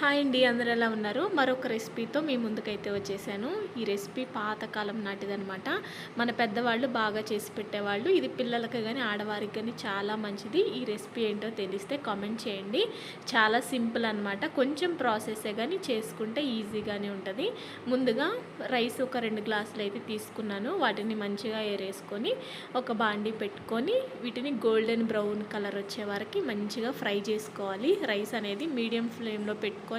Hi అండి, అందరూ ఎలా ఉన్నారు? మరొక రెసిపీతో మీ ముందుకైతే వచ్చేసాను. ఈ రెసిపీ పాతకాలం నాటిదనమాట. మన పెద్దవాళ్ళు బాగా చేసి పెట్టేవాళ్ళు. ఇది పిల్లలకి కానీ ఆడవారికి కానీ చాలా మంచిది. ఈ రెసిపీ ఏంటో తెలిస్తే కామెంట్ చేయండి. చాలా సింపుల్ అనమాట. కొంచెం ప్రాసెసే కానీ చేసుకుంటే ఈజీగానే ఉంటుంది. ముందుగా రైస్ ఒక 2 గ్లాసులు అయితే తీసుకున్నాను. వాటిని మంచిగా ఏరేసుకొని ఒక బాండీ పెట్టుకొని వీటిని గోల్డెన్ బ్రౌన్ కలర్ వచ్చే వరకు మంచిగా ఫ్రై చేసుకోవాలి. రైస్ అనేది మీడియం ఫ్లేమ్లో పెట్టుకొని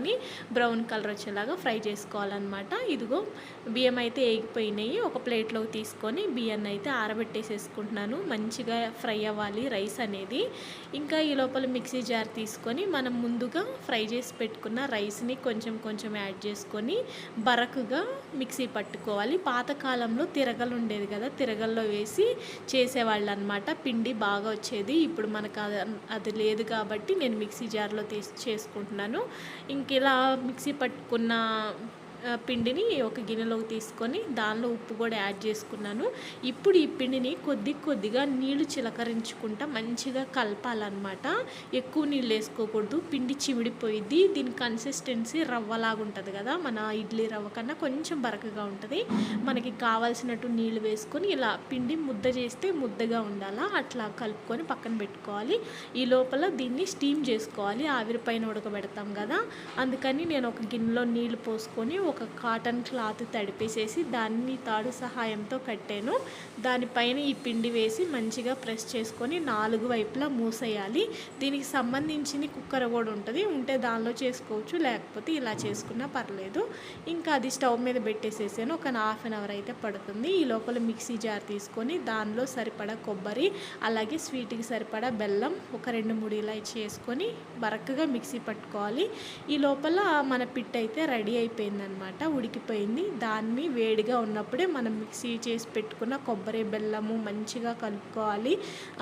బ్రౌన్ కలర్ వచ్చేలాగా ఫ్రై చేసుకోవాలన్నమాట. ఇదిగో బియ్యం అయితే ఏగిపోయినాయి. ఒక ప్లేట్లోకి తీసుకొని బియ్యాన్ని అయితే ఆరబెట్టేసేసుకుంటున్నాను. మంచిగా ఫ్రై అవ్వాలి రైస్ అనేది. ఇంకా ఈ లోపల మిక్సీ జార్ తీసుకొని మనం ముందుగా ఫ్రై చేసి పెట్టుకున్న రైస్ని కొంచెం కొంచెం యాడ్ చేసుకొని బరకుగా మిక్సీ పట్టుకోవాలి. పాతకాలంలో తిరగలు ఉండేది కదా, తిరగల్లో వేసి చేసేవాళ్ళు అనమాట. పిండి బాగా వచ్చేది. ఇప్పుడు మనకు అది లేదు కాబట్టి నేను మిక్సీ జార్లో చేసుకుంటున్నాను. ఇంక ఇలా మిక్సీ పట్టుకున్న పిండిని ఒక గిన్నెలోకి తీసుకొని దానిలో ఉప్పు కూడా యాడ్ చేసుకున్నాను. ఇప్పుడు ఈ పిండిని కొద్దిగా నీళ్లు చిలకరించుకుంటా మంచిగా కలపాలన్నమాట. ఎక్కువ నీళ్ళు వేసుకోకూడదు, పిండి చిమిడిపోయిద్ది. దీని కన్సిస్టెన్సీ రవ్వలాగా ఉంటుంది కదా, మన ఇడ్లీ రవ్వ కన్నా కొంచెం బరకగా ఉంటుంది. మనకి కావాల్సినట్టు నీళ్ళు వేసుకొని ఇలా పిండి ముద్ద చేస్తే ముద్దగా ఉండాలా, అట్లా కలుపుకొని పక్కన పెట్టుకోవాలి. ఈ లోపల దీన్ని స్టీమ్ చేసుకోవాలి. ఆవిరి పైన ఉడకబెడతాం కదా, అందుకని నేను ఒక గిన్నెలో నీళ్లు పోసుకొని ఒక కాటన్ క్లాత్ తడిపేసేసి దాన్ని తాడు సహాయంతో కట్టాను. దానిపైన ఈ పిండి వేసి మంచిగా ప్రెస్ చేసుకొని 4 వైపులా మూసేయాలి. దీనికి సంబంధించిన కుక్కర్ కూడా ఉంటుంది, ఉంటే దానిలో చేసుకోవచ్చు, లేకపోతే ఇలా చేసుకున్నా పర్లేదు. ఇంకా అది స్టవ్ మీద పెట్టేసేసాను. ఒక ½ అన్ అవర్ అయితే పడుతుంది. ఈ లోపల మిక్సీ జార్ తీసుకొని దానిలో సరిపడా కొబ్బరి, అలాగే స్వీట్కి సరిపడా బెల్లం, ఒక 2-3 ఇలాచి చేసుకొని బరకగా మిక్సీ పట్టుకోవాలి. ఈ లోపల మన పిట్ అయితే రెడీ అయిపోయిందనమాట, ఉడికిపోయింది. దాన్ని వేడిగా ఉన్నప్పుడే మనం మిక్సీ చేసి పెట్టుకున్న కొబ్బరి బెల్లము మంచిగా కలుపుకోవాలి.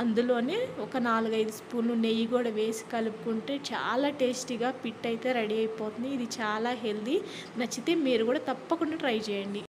అందులోనే ఒక 4-5 స్పూన్లు నెయ్యి కూడా వేసి కలుపుకుంటే చాలా టేస్టీగా పిట్ అయితే రెడీ అయిపోతుంది. ఇది చాలా హెల్దీ. నచ్చితే మీరు కూడా తప్పకుండా ట్రై చేయండి.